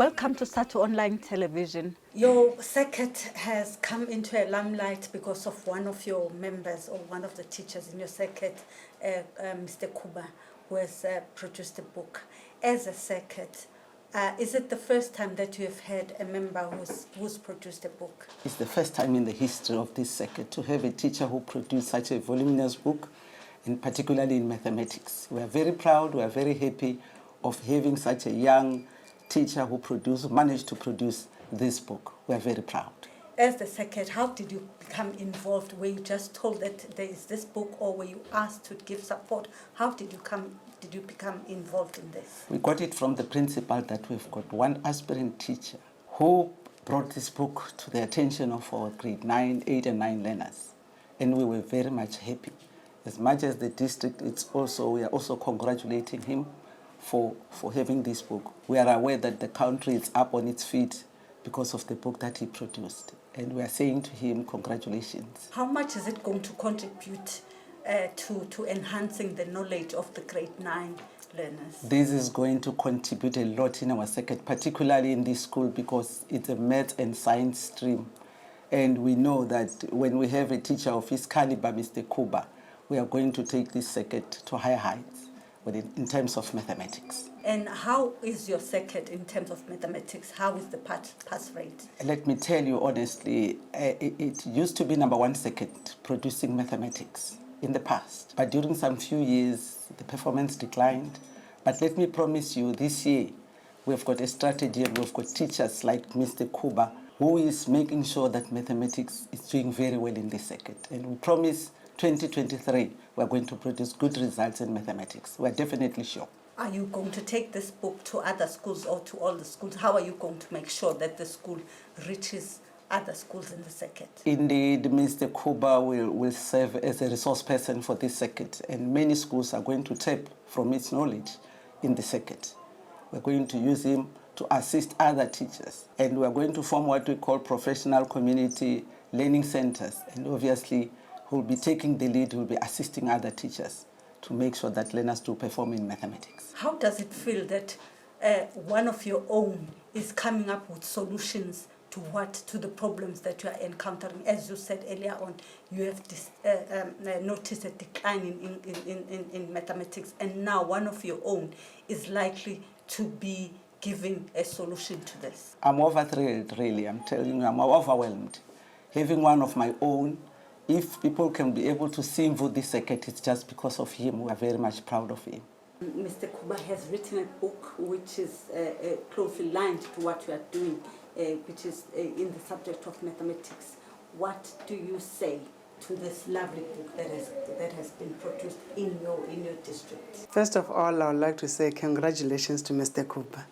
Welcome to SADTU Online Television. Your circuit has come into a limelight because of one of your members or one of the teachers in your circuit, Mr. Khuba, who has produced a book. As a circuit, is it the first time that you have had a member who's produced a book? It's the first time in the history of this circuit to have a teacher who produced such a voluminous book, and particularly in mathematics. We are very proud, we are very happy of having such a young teacher who managed to produce this book. We are very proud. As the circuit, how did you become involved? Were you just told that there is this book, or were you asked to give support? How did you become involved in this? We got it from the principal that we've got one aspirant teacher who brought this book to the attention of our grade 9, 8 and 9 learners. And we were very much happy. As much as the district, we are also congratulating him for having this book. We are aware that the country is up on its feet because of the book that he produced. And we are saying to him, congratulations. How much is it going to contribute to enhancing the knowledge of the grade 9 learners? This is going to contribute a lot in our circuit, particularly in this school, because it's a math and science stream. And we know that when we have a teacher of his caliber, Mr. Khuba, we are going to take this circuit to higher heights in terms of mathematics. And how is your circuit in terms of mathematics? How is the pass rate? Let me tell you honestly, it used to be #1 circuit producing mathematics in the past. But during some few years, the performance declined. But let me promise you, this year, we've got a strategy and we've got teachers like Mr. Khuba, who is making sure that mathematics is doing very well in this circuit. And we promise 2023, we're going to produce good results in mathematics. We're definitely sure. Are you going to take this book to other schools or to all the schools? How are you going to make sure that the school reaches other schools in the circuit? Indeed, Mr. Khuba will serve as a resource person for this circuit, and many schools are going to tap from his knowledge in the circuit. We're going to use him to assist other teachers, and we're going to form what we call professional community learning centers, and obviously who will be taking the lead, will be assisting other teachers to make sure that learners do perform in mathematics. How does it feel that one of your own is coming up with solutions to the problems that you are encountering? As you said earlier on, you have noticed a decline in mathematics, and now one of your own is likely to be giving a solution to this. I'm overthrilled, really. I'm telling you, I'm overwhelmed. Having one of my own, if people can be able to see him with this circuit, it's just because of him. We are very much proud of him. Mr. Khuba has written a book which is closely linked to what you are doing, which is in the subject of mathematics. What do you say to this lovely book that has been produced in your district? First of all, I would like to say congratulations to Mr. Khuba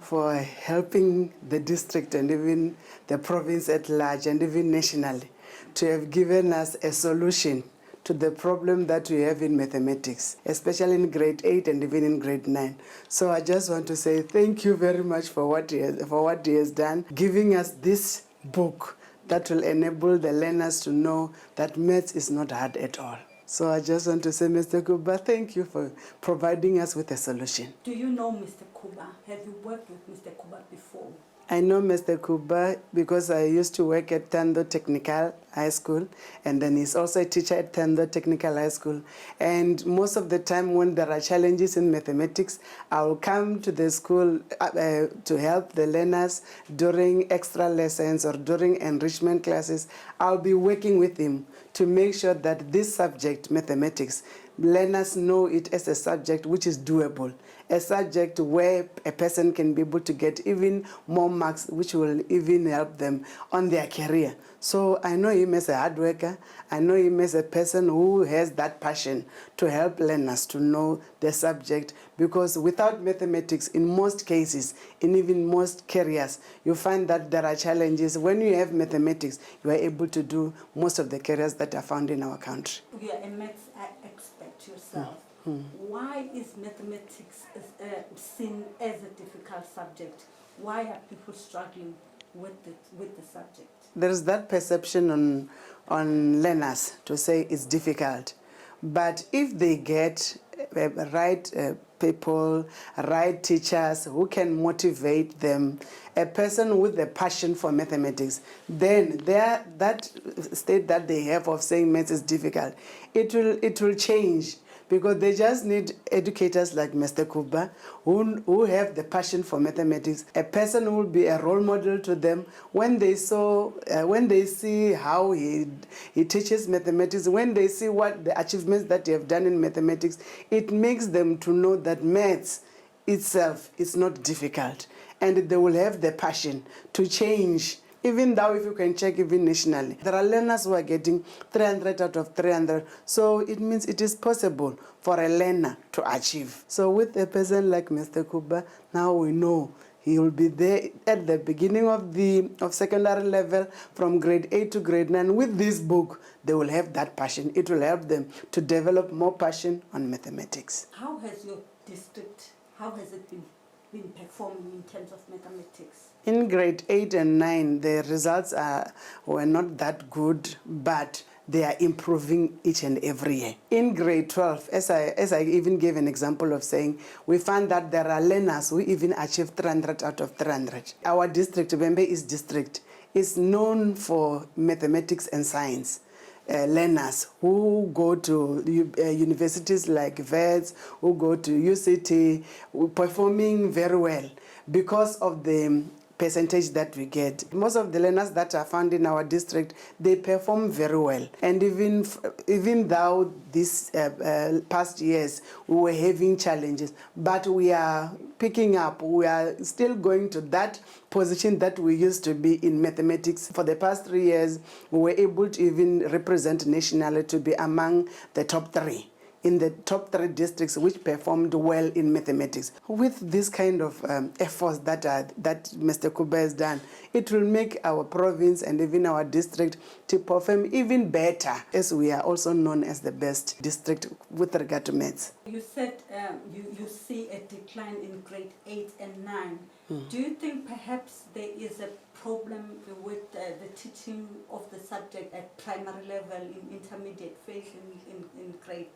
for helping the district and even the province at large and even nationally to have given us a solution to the problem that we have in mathematics, especially in grade 8 and even in grade 9. So I just want to say thank you very much for what he has done, giving us this book that will enable the learners to know that maths is not hard at all. So I just want to say, Mr. Khuba, thank you for providing us with a solution. Do you know Mr. Khuba? Have you worked with Mr. Khuba before? I know Mr. Khuba because I used to work at THOHOYANDOU Technical High School, and then he's also a teacher at THOHOYANDOU Technical High School. And most of the time when there are challenges in mathematics, I will come to the school to help the learners during extra lessons or during enrichment classes. I'll be working with him to make sure that this subject, mathematics, learners know it as a subject which is doable, a subject where a person can be able to get even more marks, which will even help them on their career. So I know him as a hard worker. I know him as a person who has that passion to help learners to know the subject, because without mathematics, in most cases, in even most careers, you find that there are challenges. When you have mathematics, you are able to do most of the careers that are found in our country. You are a maths expert yourself. Why is mathematics seen as a difficult subject? Why are people struggling with the subject? There is that perception on learners to say it's difficult. But if they get right people, right teachers who can motivate them, a person with a passion for mathematics, then that state that they have of saying maths is difficult, it will change. Because they just need educators like Mr. Khuba who have the passion for mathematics, a person who will be a role model to them when they see how he teaches mathematics, when they see what the achievements that they have done in mathematics, it makes them to know that maths itself is not difficult, and they will have the passion to change. Even though if you can check even nationally, there are learners who are getting 300 out of 300. So it means it is possible for a learner to achieve. So with a person like Mr. Khuba, now we know he will be there at the beginning of secondary level from grade 8 to grade 9. With this book, they will have that passion. It will help them to develop more passion on mathematics. How has your district, how has it been performing in terms of mathematics? In grade 8 and 9, the results were not that good, but they are improving each and every year. In grade 12, as I even gave an example of saying, we found that there are learners who even achieve 300 out of 300. Our district, Vhahangwele East District, is known for mathematics and science. Learners who go to universities like VETS, who go to UCT, performing very well because of the percentage that we get. Most of the learners that are found in our district, they perform very well. And even though these past years we were having challenges, but we are picking up. We are still going to that position that we used to be in mathematics. For the past 3 years, we were able to even represent nationally, to be among the top 3. In the top 3 districts which performed well in mathematics. With this kind of efforts that Mr. Khuba has done, it will make our province and even our district to perform even better, as we are also known as the best district with regard to maths. You said you see a decline in grade 8 and 9. Do you think perhaps there is a problem with the teaching of the subject at primary level, in intermediate phase, in grade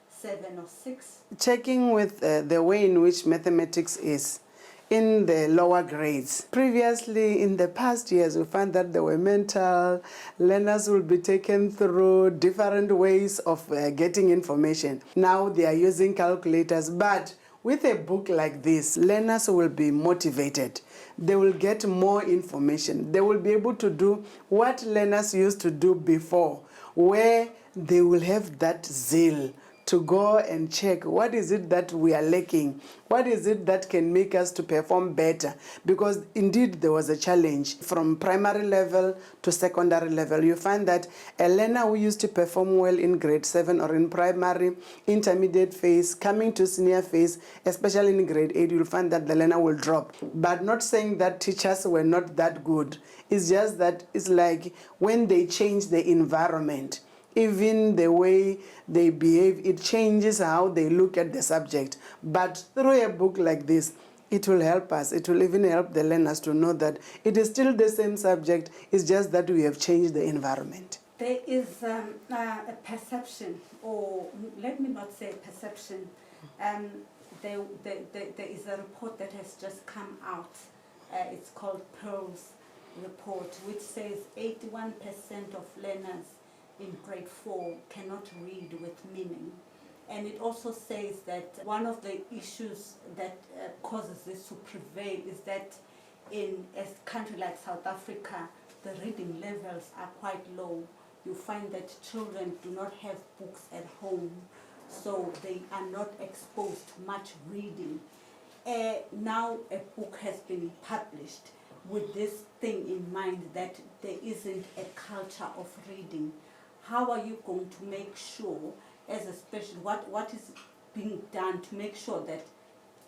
7 or 6? Checking with the way in which mathematics is in the lower grades. Previously, in the past years, we found that there were mental, learners will be taken through different ways of getting information. Now they are using calculators, but with a book like this, learners will be motivated. They will get more information. They will be able to do what learners used to do before, where they will have that zeal to go and check what is it that we are lacking, what is it that can make us to perform better. Because indeed there was a challenge from primary level to secondary level. You find that a learner who used to perform well in grade 7 or in primary, intermediate phase, coming to senior phase, especially in grade 8, you'll find that the learner will drop. But not saying that teachers were not that good. It's just that it's like when they change the environment, even the way they behave, it changes how they look at the subject. But through a book like this, it will help us. It will even help the learners to know that it is still the same subject. It's just that we have changed the environment. There is a perception, or let me not say perception. There is a report that has just come out. It's called Pearl's report, which says 81% of learners in grade 4 cannot read with meaning. And it also says that one of the issues that causes this to prevail is that in a country like South Africa, the reading levels are quite low. You find that children do not have books at home, so they are not exposed to much reading. Now a book has been published with this thing in mind, that there isn't a culture of reading. How are you going to make sure, as a special, what is being done to make sure that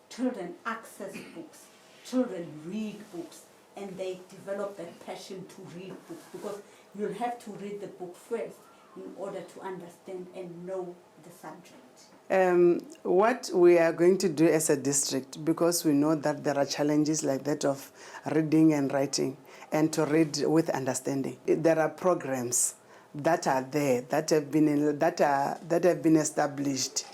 children access books, children read books, and they develop that passion to read books? Because you'll have to read the book first in order to understand and know the subject. What we are going to do as a district, because we know that there are challenges like that of reading and writing, and to read with understanding. There are programs that are there, that have been established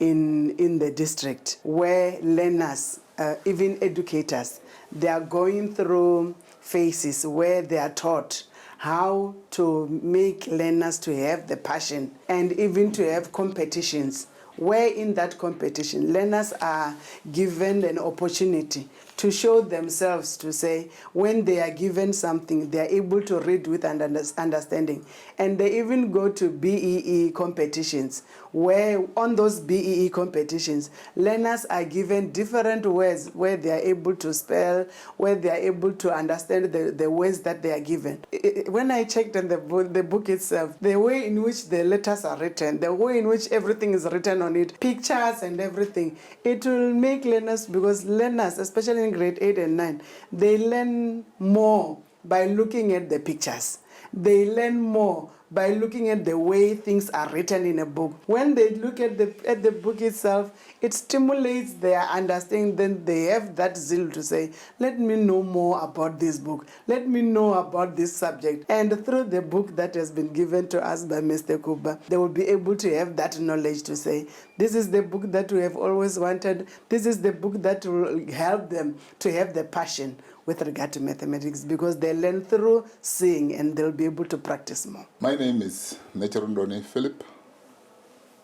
in the district where learners, even educators, they are going through phases where they are taught how to make learners to have the passion and even to have competitions where in that competition learners are given an opportunity to show themselves, to say when they are given something they are able to read with understanding. And they even go to BEE competitions where on those BEE competitions learners are given different words where they are able to spell, where they are able to understand the words that they are given. When I checked in the book itself, the way in which the letters are written, the way in which everything is written on it, pictures and everything, it will make learners, because learners, especially in grade 8 and 9, they learn more by looking at the pictures. They learn more by looking at the way things are written in a book. When they look at the book itself, it stimulates their understanding. Then they have that zeal to say, let me know more about this book. Let me know about this subject. And through the book that has been given to us by Mr. Khuba, they will be able to have that knowledge to say, this is the book that we have always wanted. This is the book that will help them to have the passion with regard to mathematics, because they learn through seeing and they'll be able to practice more. My name is Necherundone Philip.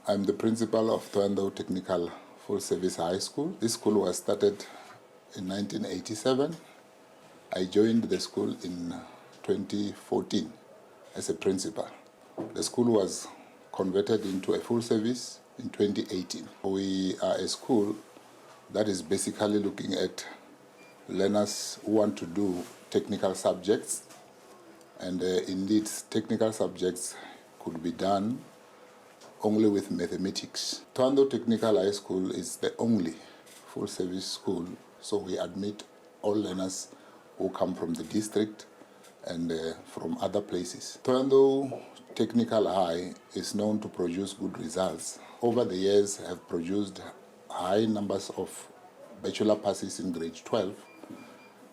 I'm the principal of THOHOYANDOU Technical Full Service High School. This school was started in 1987. I joined the school in 2014 as a principal. The school was converted into a full service in 2018. We are a school that is basically looking at learners who want to do technical subjects, and indeed technical subjects could be done only with mathematics. THOHOYANDOU Technical High School is the only full service school, so we admit all learners who come from the district and from other places. THOHOYANDOU Technical High is known to produce good results. Over the years have produced high numbers of bachelor passes in grade 12,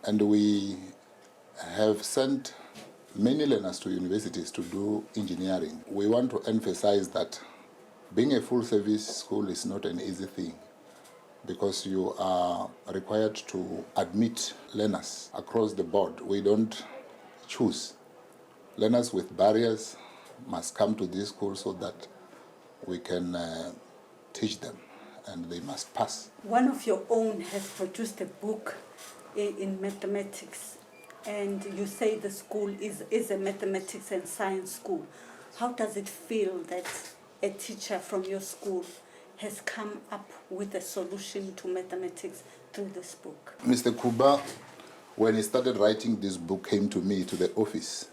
and we have sent many learners to universities to do engineering. We want to emphasize that being a full service school is not an easy thing, because you are required to admit learners across the board. We don't choose. Learners with barriers must come to this school so that we can teach them, and they must pass. One of your own has produced a book in mathematics, and you say the school is a mathematics and science school. How does it feel that a teacher from your school has come up with a solution to mathematics through this book? Mr. Khuba, when he started writing this book, came to me to the office,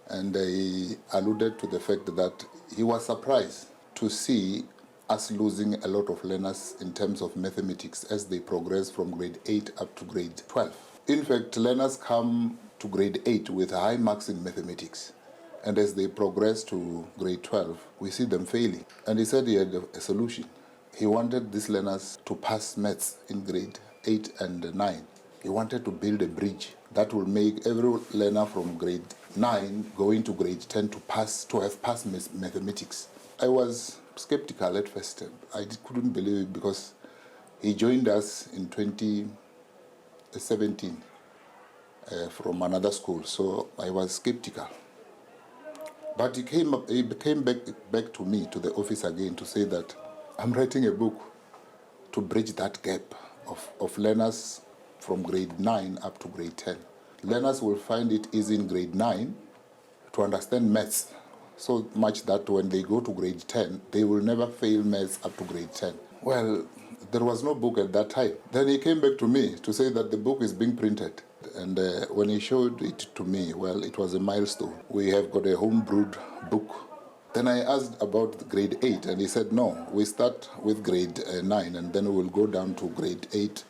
and he alluded to the fact that he was surprised to see us losing a lot of learners in terms of mathematics as they progress from grade 8 up to grade 12. In fact, learners come to grade 8 with high marks in mathematics, and as they progress to grade 12, we see them failing. And he said he had a solution. He wanted these learners to pass maths in grade 8 and 9. He wanted to build a bridge that will make every learner from grade 9 going to grade 10 to have passed mathematics. I was skeptical at first. I couldn't believe it, because he joined us in 2017 from another school, so I was skeptical. But he came back to me, to the office again, to say that I'm writing a book to bridge that gap of learners from grade 9 up to grade 10. Learners will find it easy in grade 9 to understand maths, so much that when they go to grade 10, they will never fail maths up to grade 10. Well, there was no book at that time. Then he came back to me to say that the book is being printed. And when he showed it to me, well, it was a milestone. We have got a home-brewed book. Then I asked about grade 8, and he said, no, we start with grade 9, and then we'll go down to grade 8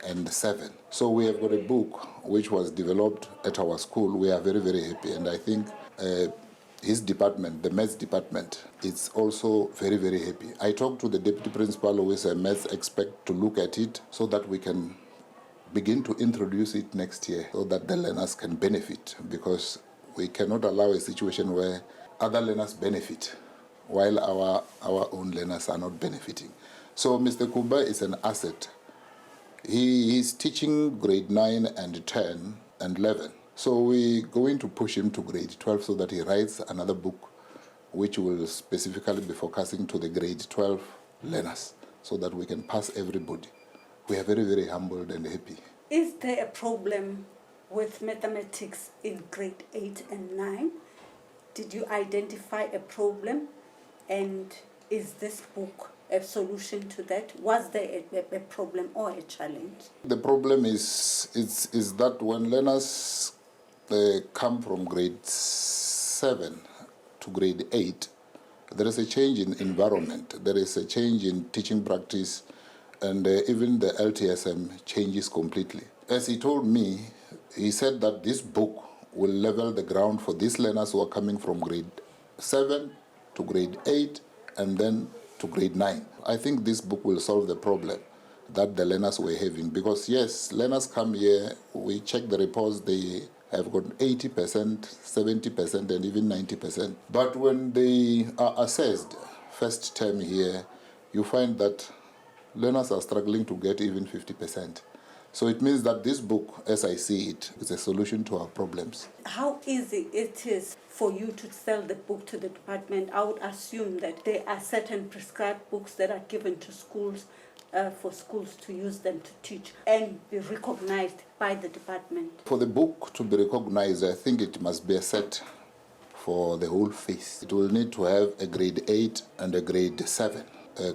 and 7. So we have got a book which was developed at our school. We are very, very happy, and I think his department, the maths department, is also very, very happy. I talked to the deputy principal, who is a maths expert, to look at it so that we can begin to introduce it next year so that the learners can benefit, because we cannot allow a situation where other learners benefit while our own learners are not benefiting. So Mr. Khuba is an asset. He is teaching grade 9 and 10 and 11. So we're going to push him to grade 12 so that he writes another book which will specifically be focusing to the grade 12 learners so that we can pass everybody. We are very, very humbled and happy. Is there a problem with mathematics in grade 8 and 9? Did you identify a problem? And is this book a solution to that? Was there a problem or a challenge? The problem is that when learners come from grade 7 to grade 8, there is a change in environment, there is a change in teaching practice, and even the LTSM changes completely. As he told me, he said that this book will level the ground for these learners who are coming from grade 7 to grade 8 and then to grade 9. I think this book will solve the problem that the learners were having, because yes, learners come here, we check the reports, they have got 80%, 70% and even 90%. But when they are assessed first term here, you find that learners are struggling to get even 50%. So it means that this book, as I see it, is a solution to our problems. How easy it is for you to sell the book to the department? I would assume that there are certain prescribed books that are given to schools for schools to use them to teach and be recognized by the department. For the book to be recognized, I think it must be a set for the whole phase. It will need to have a grade 8 and a grade 7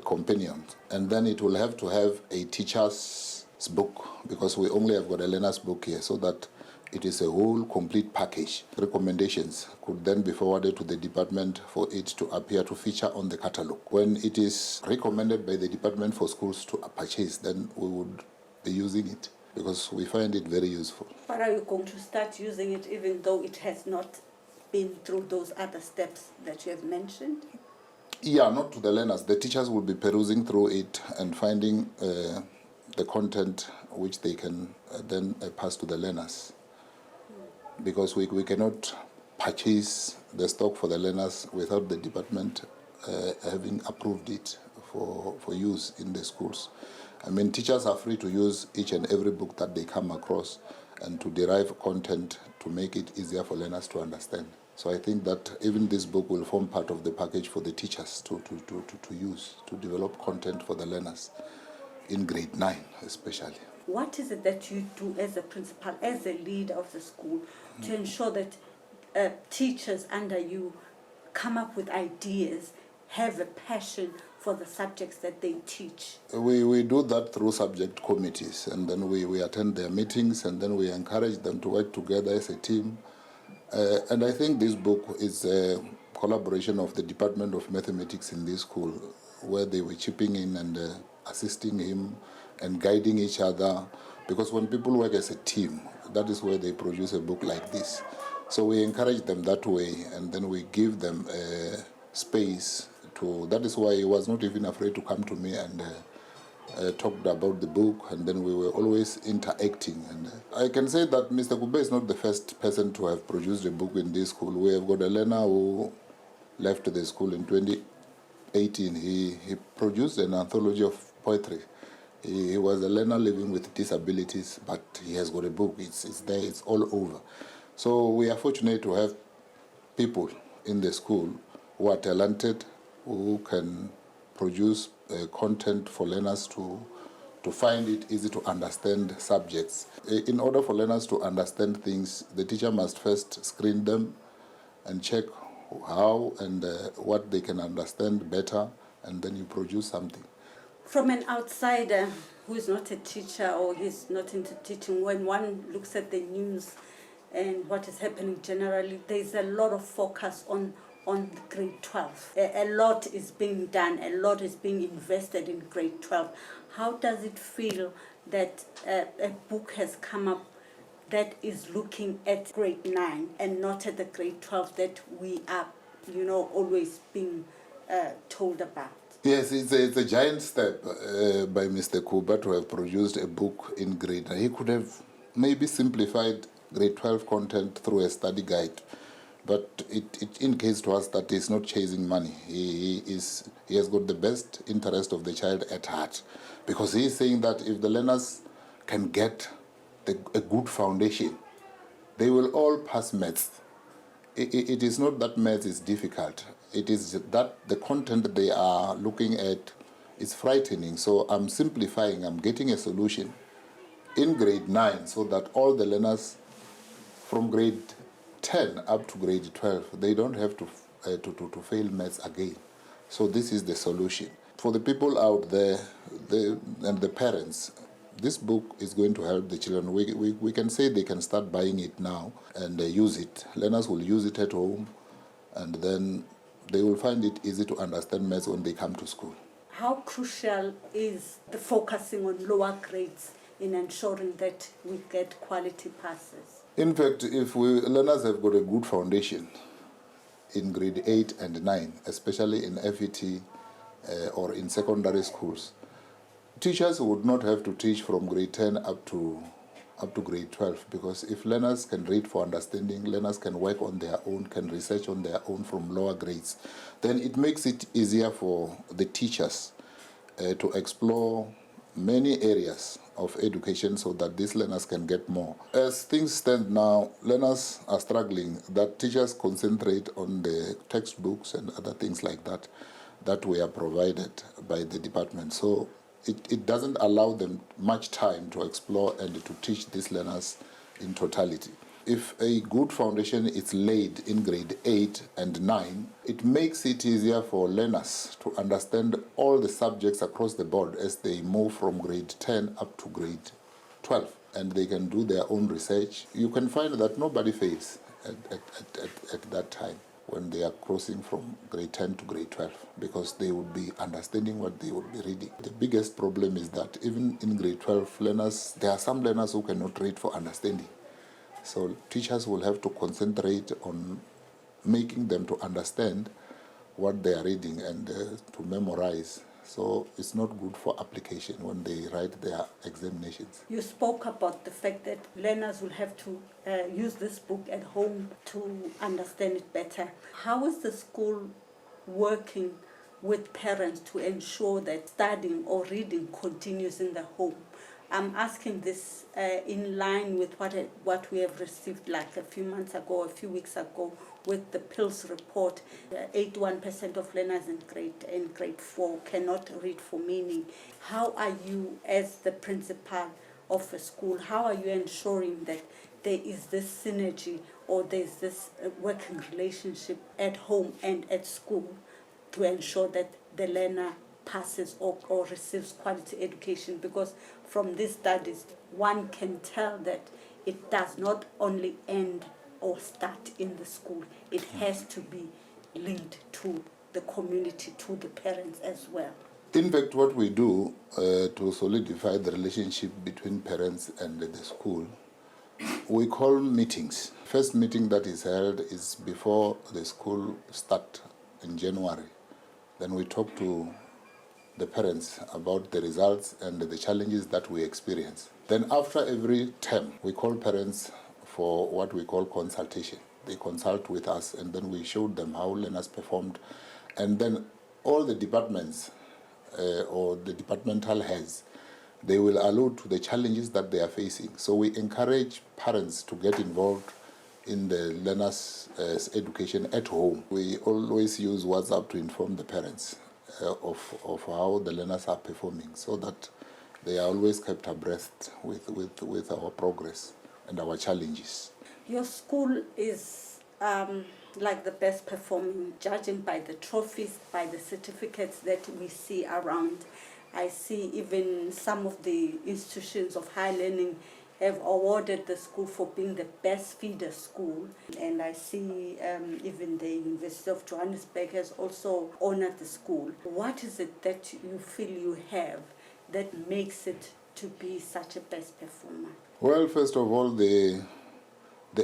companion, and then it will have to have a teacher's book, because we only have got a learner's book here, so that it is a whole complete package. Recommendations could then be forwarded to the department for it to appear to feature on the catalogue. When it is recommended by the department for schools to purchase, then we would be using it, because we find it very useful. But are you going to start using it even though it has not been through those other steps that you have mentioned? Yeah, not to the learners. The teachers will be perusing through it and finding the content which they can then pass to the learners. Because we cannot purchase the stock for the learners without the department having approved it for use in the schools. I mean, teachers are free to use each and every book that they come across and to derive content to make it easier for learners to understand. So I think that even this book will form part of the package for the teachers to use, to develop content for the learners in grade 9 especially. What is it that you do as a principal, as a leader of the school, to ensure that teachers under you come up with ideas, have a passion for the subjects that they teach? We do that through subject committees, and then we attend their meetings, and then we encourage them to work together as a team. And I think this book is a collaboration of the Department of Mathematics in this school, where they were chipping in and assisting him and guiding each other, because when people work as a team, that is where they produce a book like this. So we encourage them that way, and then we give them space to. That is why he was not even afraid to come to me and talked about the book, and then we were always interacting. And I can say that Mr. Khuba is not the first person to have produced a book in this school. We have got a learner who left the school in 2018. He produced an anthology of poetry. He was a learner living with disabilities, but he has got a book. It's there, it's all over. So we are fortunate to have people in the school who are talented, who can produce content for learners to find it easy to understand subjects. In order for learners to understand things, the teacher must first screen them and check how and what they can understand better, and then you produce something. From an outsider who is not a teacher or is not into teaching, when one looks at the news and what is happening generally, there's a lot of focus on grade 12. A lot is being done, a lot is being invested in grade 12. How does it feel that a book has come up that is looking at grade 9 and not at the grade 12 that we are, always being told about? Yes, it's a giant step by Mr. Khuba to have produced a book in grade 9. He could have maybe simplified grade 12 content through a study guide, But it indicates to us that he's not chasing money. He has got the best interest of the child at heart, because he is saying that if the learners can get a good foundation, they will all pass maths. It is not that maths is difficult. It is that the content they are looking at is frightening. So I'm simplifying. I'm getting a solution in grade 9 so that all the learners from grade 10 up to grade 12, they don't have to fail maths again. So this is the solution. For the people out there and the parents, this book is going to help the children. We can say they can start buying it now and use it. Learners will use it at home, and then they will find it easy to understand maths when they come to school. How crucial is the focusing on lower grades in ensuring that we get quality passes? In fact, if learners have got a good foundation in grade 8 and 9, especially in FET or in secondary schools, teachers would not have to teach from grade 10 up to grade 12, because if learners can read for understanding, learners can work on their own, can research on their own from lower grades, then it makes it easier for the teachers to explore many areas of education so that these learners can get more. As things stand now, learners are struggling that teachers concentrate on the textbooks and other things like that that were provided by the department. So it doesn't allow them much time to explore and to teach these learners in totality. If a good foundation is laid in grade 8 and 9, it makes it easier for learners to understand all the subjects across the board as they move from grade 10 up to grade 12. And they can do their own research. You can find that nobody fails at that time when they are crossing from grade 10 to grade 12, because they would be understanding what they would be reading. The biggest problem is that even in grade 12, learners, there are some learners who cannot read for understanding. So teachers will have to concentrate on making them to understand what they are reading and to memorize. So it's not good for application when they write their examinations. You spoke about the fact that learners will have to use this book at home to understand it better. How is the school working with parents to ensure that studying or reading continues in the home? I'm asking this in line with what we have received like a few months ago, a few weeks ago, with the PILS report. 81% of learners in grade 4 cannot read for meaning. How are you, as the principal of a school, how are you ensuring that there is this synergy or there's this working relationship at home and at school to ensure that the learner passes or receives quality education? Because from these studies, one can tell that it does not only end or start in the school. It has to be linked to the community, to the parents as well. In fact, what we do to solidify the relationship between parents and the school, we call meetings. First meeting that is held is before the school start in January. Then we talk to the parents about the results and the challenges that we experience. Then after every term, we call parents for what we call consultation. They consult with us, and then we show them how learners performed. And then all the departments or the departmental heads, they will allude to the challenges that they are facing. So we encourage parents to get involved in the learners' education at home. We always use WhatsApp to inform the parents of how the learners are performing, so that they are always kept abreast with our progress and our challenges. Your school is like the best performing, judging by the trophies, by the certificates that we see around. I see even some of the institutions of higher learning have awarded the school for being the best feeder school. And I see even the University of Johannesburg has also honored the school. What is it that you feel you have that makes it to be such a best performer? Well, first of all, the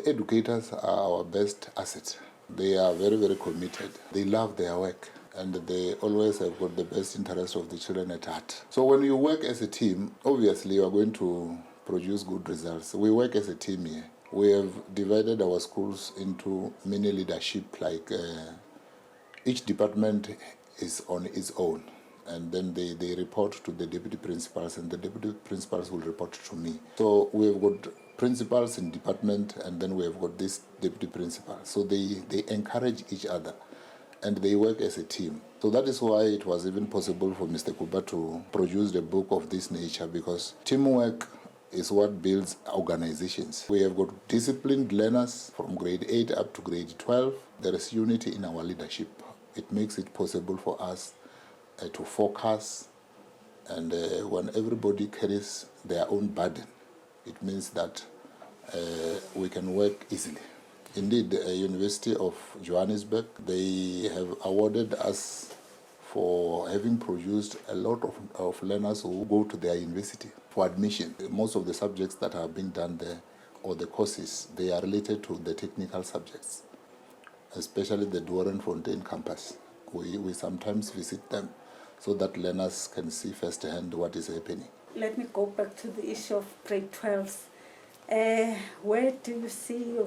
educators are our best asset. They are very, very committed. They love their work, and they always have got the best interest of the children at heart. So when you work as a team, obviously you are going to produce good results. We work as a team here. We have divided our schools into mini leadership, like each department is on its own, and then they report to the deputy principals, and the deputy principals will report to me. So we have got principals in department, and then we have got this deputy principal. So they encourage each other, and they work as a team. So that is why it was even possible for Mr. Khuba to produce a book of this nature, because teamwork is what builds organizations. We have got disciplined learners from grade 8 up to grade 12. There is unity in our leadership. It makes it possible for us to focus, and when everybody carries their own burden, it means that we can work easily. Indeed, the University of Johannesburg, they have awarded us for having produced a lot of learners who go to their university for admission. Most of the subjects that are being done there, or the courses, they are related to the technical subjects, especially the Doornfontein campus. We sometimes visit them so that learners can see firsthand what is happening. Let me go back to the issue of grade 12s. Where do you see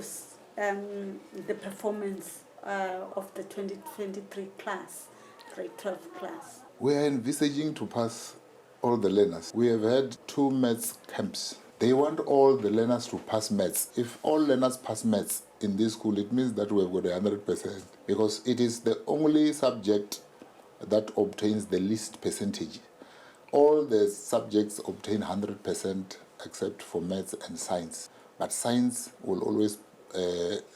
the performance of the 2023 class, grade 12 class? We are envisaging to pass all the learners. We have had 2 maths camps. They want all the learners to pass maths. If all learners pass maths in this school, it means that we have got 100%, because it is the only subject that obtains the least percentage. All the subjects obtain 100% except for maths and science. But science will always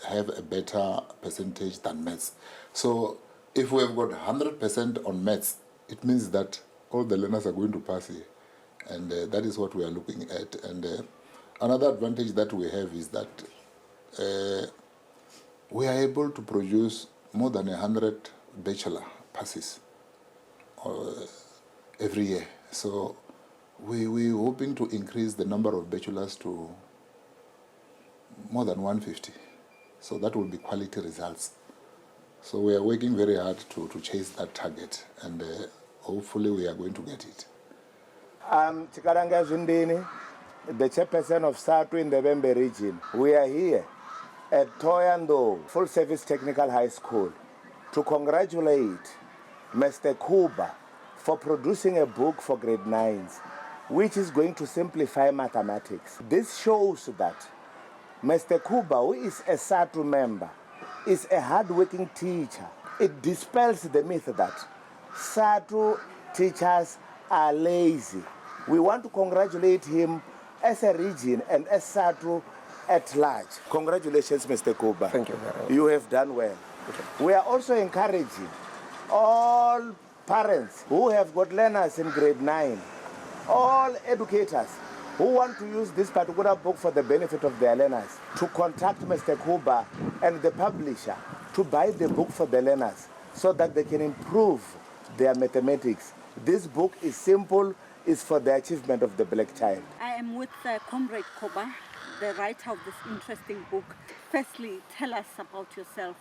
have a better percentage than maths. So if we have got 100% on maths, it means that all the learners are going to pass here. And that is what we are looking at. And another advantage that we have is that we are able to produce more than 100 bachelor passes every year. So we're hoping to increase the number of bachelors to more than 150. So that will be quality results. So we are working very hard to chase that target, and hopefully we are going to get it. I'm Chikaranga Zundini, the chairperson of SADTU in the Vhahangwele region. We are here at THOHOYANDOU Full Service Technical High School to congratulate Mr. Khuba for producing a book for grade 9s, which is going to simplify mathematics. This shows that Mr. Khuba, who is a SADTU member, is a hard-working teacher. It dispels the myth that SADTU teachers are lazy. We want to congratulate him as a region and as SADTU at large. Congratulations, Mr. Khuba. Thank you very much. You have done well. We are also encouraging all parents who have got learners in grade 9, all educators who want to use this particular book for the benefit of their learners, to contact Mr. Khuba and the publisher to buy the book for the learners so that they can improve their mathematics. This book is simple, it's for the achievement of the black child. I am with Comrade Khuba, the writer of this interesting book. Firstly, tell us about yourself.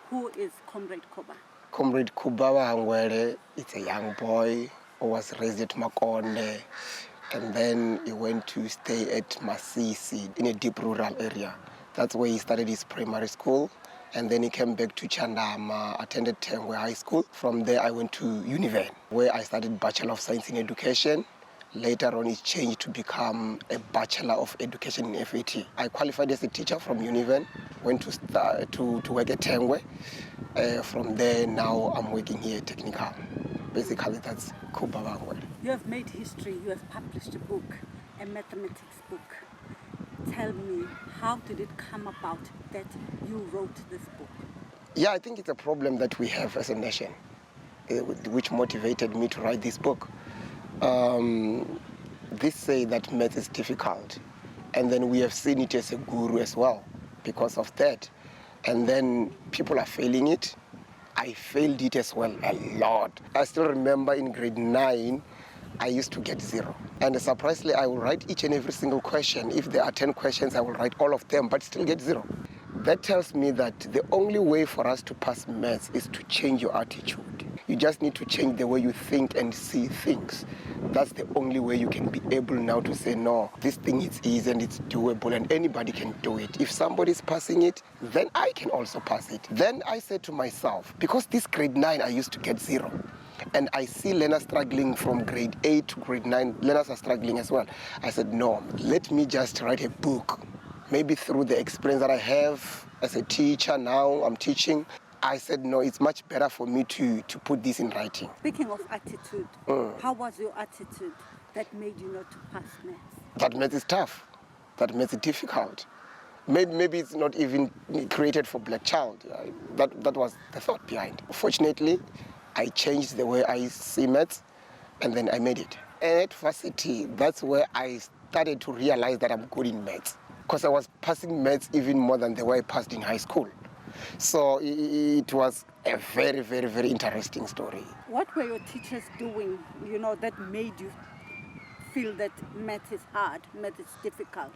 Who is Comrade Khuba? Comrade Khuba Vhahangwele is a young boy who was raised at Makonde, and then he went to stay at Masisi in a deep rural area. That's where he started his primary school, and then he came back to Chandama, attended Tengwe High School. From there I went to Univen, where I studied Bachelor of Science in Education. Later on it changed to become a Bachelor of Education in FET. I qualified as a teacher from Univen, went to work at Tengwe. From there now I'm working here at Technical. Basically that's Khuba Vhahangwele. You have made history. You have published a book, a mathematics book. Tell me, how did it come about that you wrote this book? Yeah, I think it's a problem that we have as a nation, which motivated me to write this book. They say that math is difficult, and then we have seen it as a guru as well because of that. And then people are failing it. I failed it as well a lot. I still remember in grade 9, I used to get 0. And surprisingly, I will write each and every single question. If there are 10 questions, I will write all of them, but still get 0. That tells me that the only way for us to pass maths is to change your attitude. You just need to change the way you think and see things. That's the only way you can be able now to say, no, this thing is easy and it's doable and anybody can do it. If somebody's passing it, then I can also pass it. Then I said to myself, because this grade 9 I used to get 0, and I see learners struggling from grade 8 to grade 9, learners are struggling as well. I said, no, let me just write a book. Maybe through the experience that I have as a teacher now, I'm teaching, I said, no, it's much better for me to put this in writing. Speaking of attitude, how was your attitude that made you not to pass maths? That maths is tough. That maths is difficult. Maybe it's not even created for black child. That was the thought behind. Fortunately, I changed the way I see maths, and then I made it. And at varsity, that's where I started to realize that I'm good in maths, because I was passing maths even more than the way I passed in high school. So it was a very, very, very interesting story. What were your teachers doing, that made you feel that math is hard, math is difficult,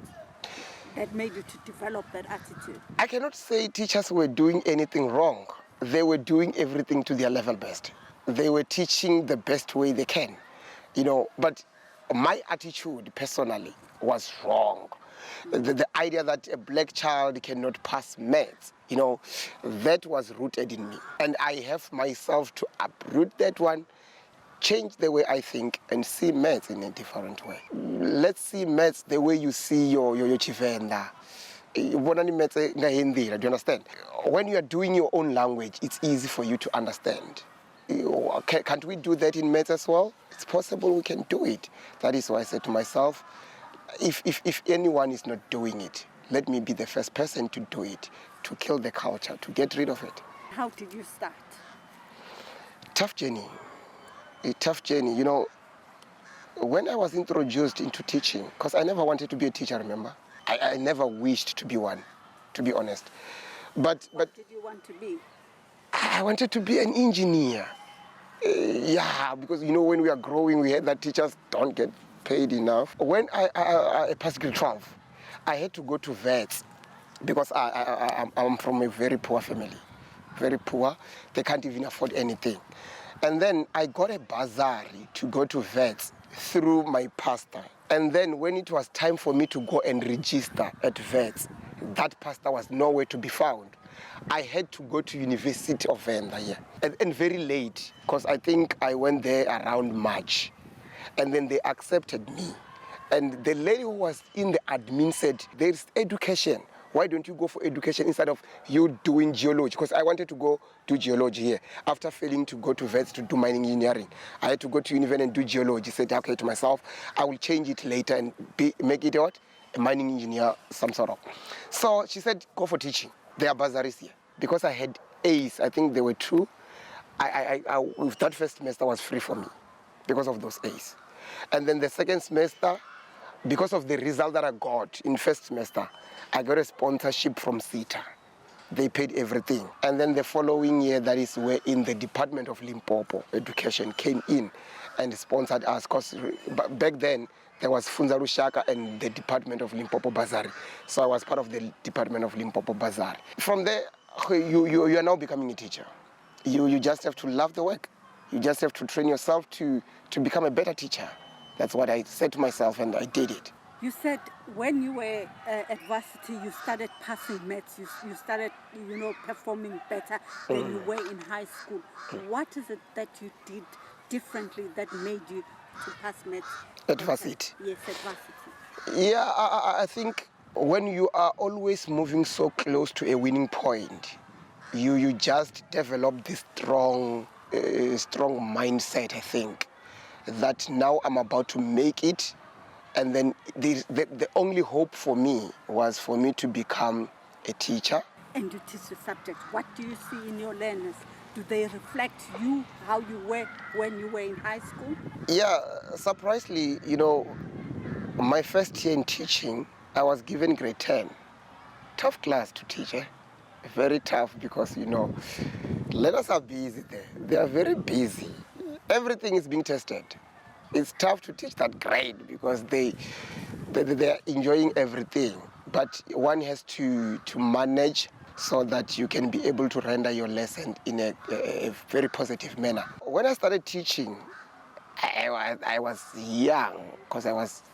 that made you to develop that attitude? I cannot say teachers were doing anything wrong. They were doing everything to their level best. They were teaching the best way they can, but my attitude personally was wrong. The idea that a black child cannot pass maths, that was rooted in me. And I have myself to uproot that one, change the way I think, and see maths in a different way. Let's see maths the way you see your VENDA. Do you understand? When you are doing your own language, it's easy for you to understand. Can't we do that in maths as well? It's possible we can do it. That is why I said to myself, if anyone is not doing it, let me be the first person to do it, to kill the culture, to get rid of it. How did you start? Tough journey. A tough journey. When I was introduced into teaching, because I never wanted to be a teacher, remember? I never wished to be one, to be honest. But what did you want to be? I wanted to be an engineer. Because when we are growing, we heard that teachers don't get paid enough. When I passed grade 12, I had to go to vets because I'm from a very poor family. Very poor. They can't even afford anything. And then I got a bursary to go to vets through my pastor. And then when it was time for me to go and register at vets, that pastor was nowhere to be found. I had to go to University of VENDA here. And very late, because I think I went there around March. And then they accepted me. And the lady who was in the admin said, there's education. Why don't you go for education instead of you doing geology? Because I wanted to go do geology here. After failing to go to vets to do mining engineering, I had to go to university and do geology. I said, okay, to myself, I will change it later and make it what? A mining engineer, some sort of. So she said, go for teaching. There are bursaries here. Because I had A's, I think there were 2. With that first semester was free for me because of those A's. And then the second semester, because of the result that I got in first semester, I got a sponsorship from SADTU. They paid everything. And then the following year, that is where in the Department of Limpopo, education came in and sponsored us. Because back then, there was Funza Rushaka and the Department of Limpopo Bazari. So I was part of the Department of Limpopo Bazari. From there, you are now becoming a teacher. You just have to love the work. You just have to train yourself to become a better teacher. That's what I said to myself, and I did it. You said when you were at varsity, you started passing maths. You started, performing better than you were in high school. What is it that you did differently that made you to pass maths? At varsity? Yes, at varsity. Yeah, I think when you are always moving so close to a winning point, you just develop this strong mindset, I think, that now I'm about to make it. And then the only hope for me was for me to become a teacher. And you teach the subject. What do you see in your learners? Do they reflect you, how you were when you were in high school? Yeah, surprisingly, my first year in teaching, I was given grade 10. Tough class to teach, Very tough because, learners are busy there. They are very busy. Everything is being tested. It's tough to teach that grade because they are enjoying everything. But one has to manage so that you can be able to render your lesson in a very positive manner. When I started teaching, I was young, because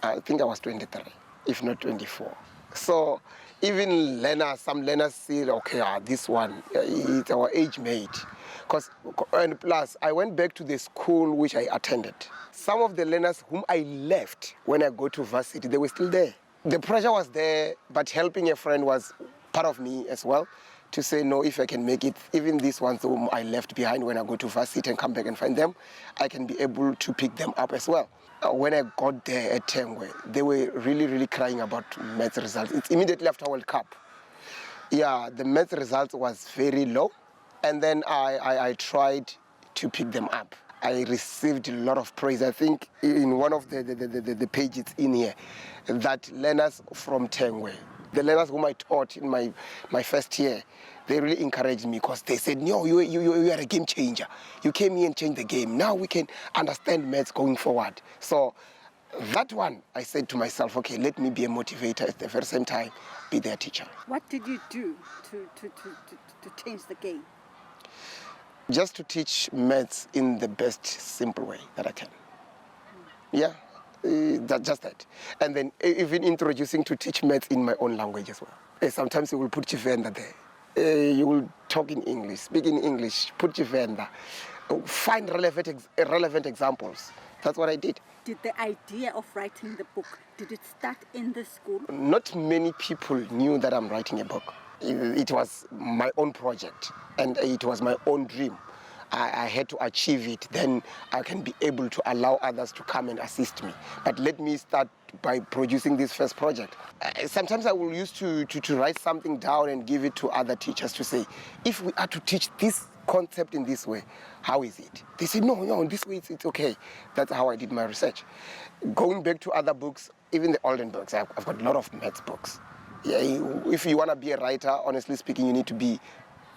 I think I was 23, if not 24. So even learners, some learners say, okay, this one, it's our age mate. And plus, I went back to the school which I attended. Some of the learners whom I left when I go to varsity, they were still there. The pressure was there, but helping a friend was part of me as well, to say, no, if I can make it, even these ones whom I left behind when I go to varsity and come back and find them, I can be able to pick them up as well. When I got there at Tengwe, they were really, really crying about maths results. It's immediately after World Cup. Yeah, the maths results was very low, and then I tried to pick them up. I received a lot of praise. I think in one of the pages in here, that learners from Tengwe, the learners whom I taught in my first year, they really encouraged me, because they said, no, you are a game changer. You came here and changed the game. Now we can understand maths going forward. So that one, I said to myself, okay, let me be a motivator at the very same time, be their teacher. What did you do to change the game? Just to teach maths in the best simple way that I can. Yeah, just that. And then even introducing to teach maths in my own language as well. Sometimes you will put VENDA there. You will talk in English, speak in English, put VENDA. Find relevant examples. That's what I did. Did the idea of writing the book, did it start in the school? Not many people knew that I'm writing a book. It was my own project, and it was my own dream. I had to achieve it, then I can be able to allow others to come and assist me. But let me start by producing this first project. Sometimes I will use to write something down and give it to other teachers to say, if we are to teach this concept in this way, how is it? They say, no, this way it's okay. That's how I did my research. Going back to other books, even the olden books, I've got a lot of maths books. Yeah, if you want to be a writer, honestly speaking, you need to be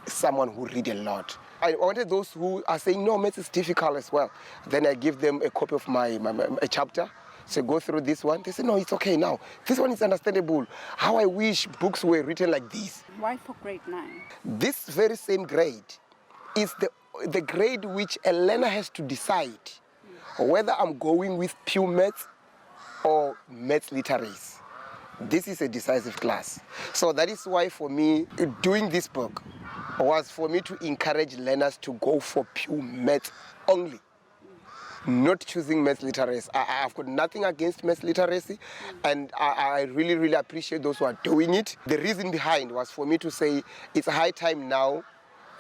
someone who read a lot. I wanted those who are saying, no, maths is difficult as well. Then I give them a copy of a chapter. So go through this one. They say, no, it's okay now. This one is understandable. How I wish books were written like this. Why for grade 9? This very same grade is the grade which a learner has to decide whether I'm going with pure maths or maths literacy. This is a decisive class. So that is why for me, doing this book was for me to encourage learners to go for pure maths only, not choosing maths literacy. I've got nothing against maths literacy, and I really, really appreciate those who are doing it. The reason behind was for me to say it's high time now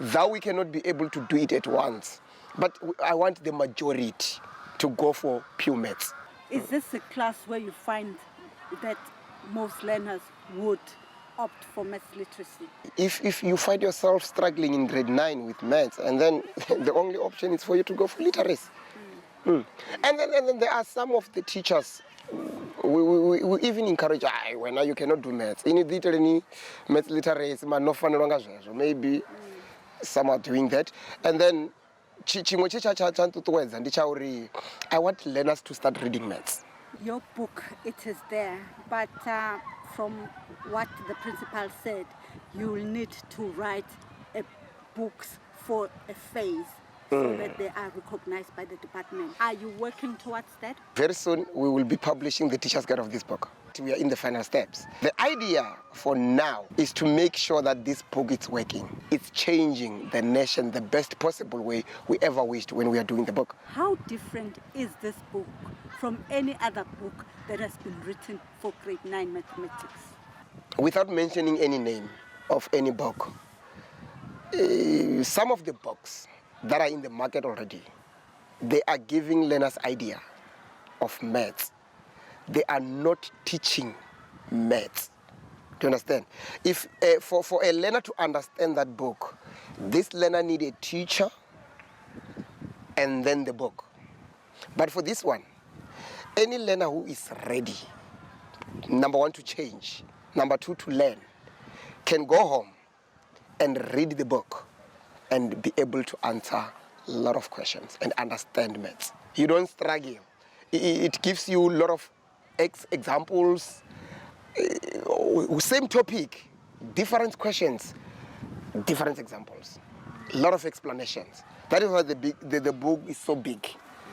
that we cannot be able to do it at once, but I want the majority to go for pure maths. Is this a class where you find that most learners would opt for maths literacy? If you find yourself struggling in grade 9 with maths, and then the only option is for you to go for literacy. And then there are some of the teachers, we even encourage, when you cannot do maths. You need literally maths literacy, maybe some are doing that. And then I want learners to start reading maths. Your book, it is there, but from what the principal said, you will need to write books for a phase so that they are recognized by the department. Are you working towards that? Very soon we will be publishing the teacher's guide of this book. We are in the final steps. The idea for now is to make sure that this book is working. It's changing the nation the best possible way we ever wished when we are doing the book. How different is this book from any other book that has been written for grade 9 mathematics? Without mentioning any name of any book, some of the books that are in the market already, they are giving learners idea of maths. They are not teaching maths. Do you understand? If for a learner to understand that book, this learner needs a teacher and then the book. But for this one, any learner who is ready, number 1, to change, number 2, to learn, can go home and read the book and be able to answer a lot of questions and understand maths. You don't struggle. It gives you a lot of examples, same topic, different questions, different examples, a lot of explanations. That is why the book is so big.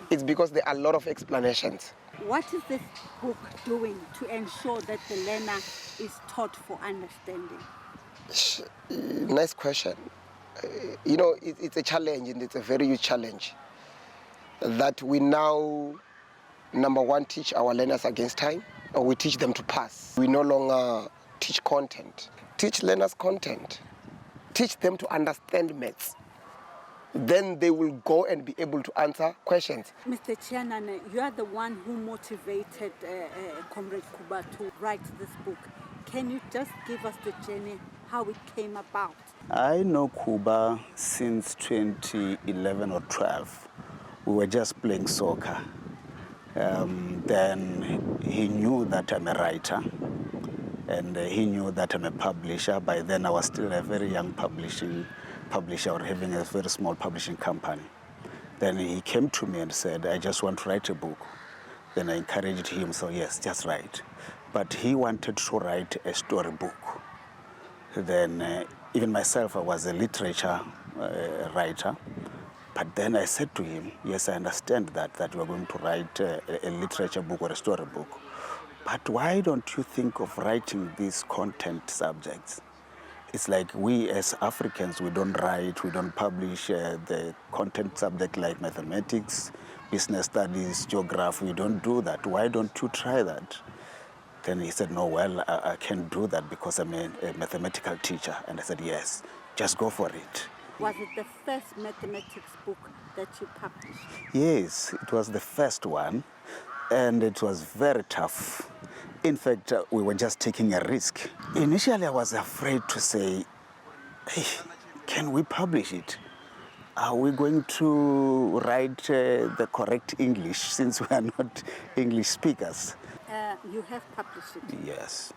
It's because there are a lot of explanations. What is this book doing to ensure that the learner is taught for understanding? Nice question. You know, it's a challenge, and it's a very huge challenge that we now, number one, teach our learners against time, or we teach them to pass. We no longer teach content. Teach learners content. Teach them to understand maths. Then they will go and be able to answer questions. Mr. Chianane, you are the one who motivated Comrade Khuba to write this book. Can you just give us the journey, how it came about? I know Khuba since 2011 or 12. We were just playing soccer. Then he knew that I'm a writer, and he knew that I'm a publisher. By then I was still a very young publisher or having a very small publishing company. Then he came to me and said, I just want to write a book. Then I encouraged him, so yes, just write. But he wanted to write a storybook. Then even myself, I was a literature writer. But then I said to him, yes, I understand that you are going to write a literature book or a storybook. But why don't you think of writing these content subjects? It's like we as Africans, we don't write, we don't publish the content subject like mathematics, business studies, geography. We don't do that. Why don't you try that? Then he said, no, well, I can't do that because I'm a mathematical teacher. And I said, yes, just go for it. Was it the first mathematics book that you published? Yes, it was the first one, and it was very tough. In fact, we were just taking a risk. Initially, I was afraid to say, hey, can we publish it? Are we going to write the correct English since we are not English speakers? You have published it. Yes.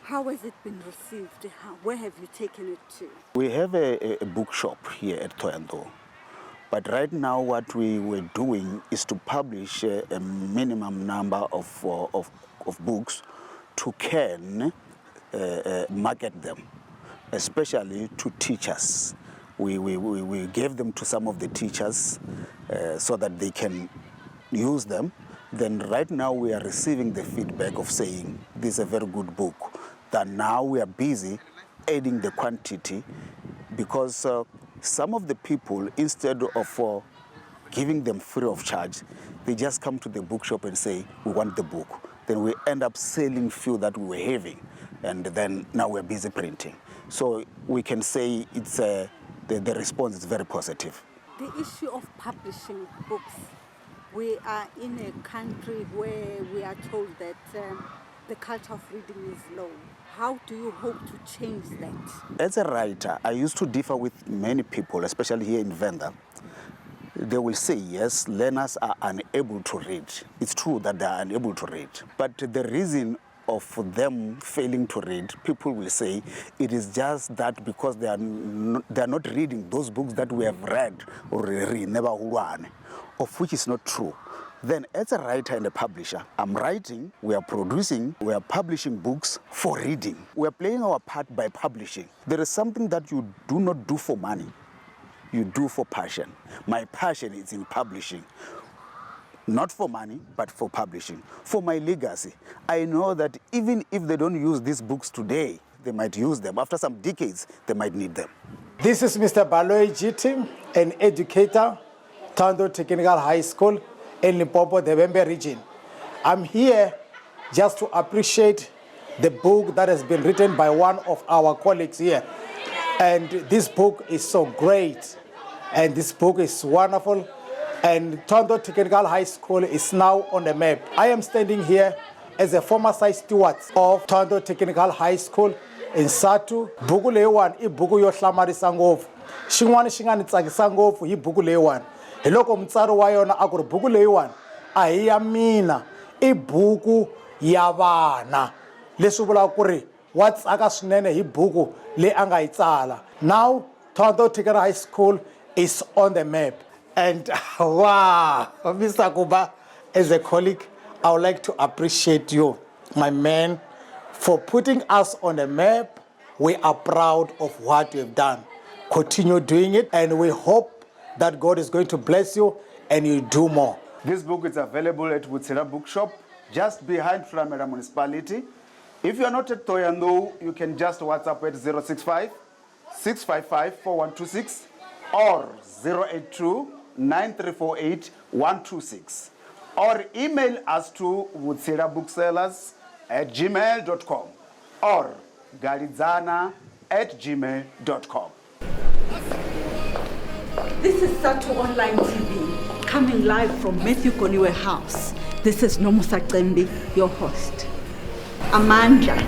How has it been received? Where have you taken it to? We have a bookshop here at THOHOYANDOU. But right now what we were doing is to publish a minimum number of books to can market them, especially to teachers. We gave them to some of the teachers so that they can use them. Then right now we are receiving the feedback of saying this is a very good book. That now we are busy adding the quantity because some of the people, instead of giving them free of charge, they just come to the bookshop and say, we want the book. Then we end up selling few that we were having, and then now we're busy printing. So we can say it's the response is very positive. The issue of publishing books. We are in a country where we are told that the culture of reading is low. How do you hope to change that? As a writer, I used to differ with many people, especially here in VENDA. They will say, yes, learners are unable to read. It's true that they are unable to read. But the reason of them failing to read, people will say it is just that because they are not reading those books that we have read or read, never one, of which is not true. Then as a writer and a publisher, I'm writing, we are producing, we are publishing books for reading. We are playing our part by publishing. There is something that you do not do for money. You do for passion. My passion is in publishing. Not for money, but for publishing. For my legacy. I know that even if they don't use these books today, they might use them. After some decades, they might need them. This is Mr. Baloy Jiti, an educator, THOHOYANDOU Technical High School in Limpopo, the Vhahangwele region. I'm here just to appreciate the book that has been written by one of our colleagues here. And this book is so great. And this book is wonderful. And THOHOYANDOU Technical High School is now on the map. I am standing here as a former site steward of THOHOYANDOU Technical High School in SADTU. Buku leyiwani I buku yo hlamarisa ngopfu. Xin'wana xi nga ni tsakisa ngopfu hi buku leyiwani. Hi loko mutsari wa yona a ku ri buku leyiwani a hi ya mina I buku ya vana. Leswi vulaka ku ri wa tsaka swinene hi buku leyi a nga yi tsala. Now THOHOYANDOU Technical High School is on the map. And wow, Mr. Khuba, as a colleague, I would like to appreciate you, my man, for putting us on the map. We are proud of what you've done. continue doing it, and we hope that God is going to bless you and you do more. This book is available at Wutsira Bookshop, just behind Framera Municipality. If you are not at Thohoyandou, you can just WhatsApp at 065 655 4126 or 082 9348 126, or email us to wutsirabooksellers@gmail.com or galidzana@gmail.com. This is SADTU Online TV, coming live from Matthew Koniwe House. This is Nomusa Cembi, your host. Amandla.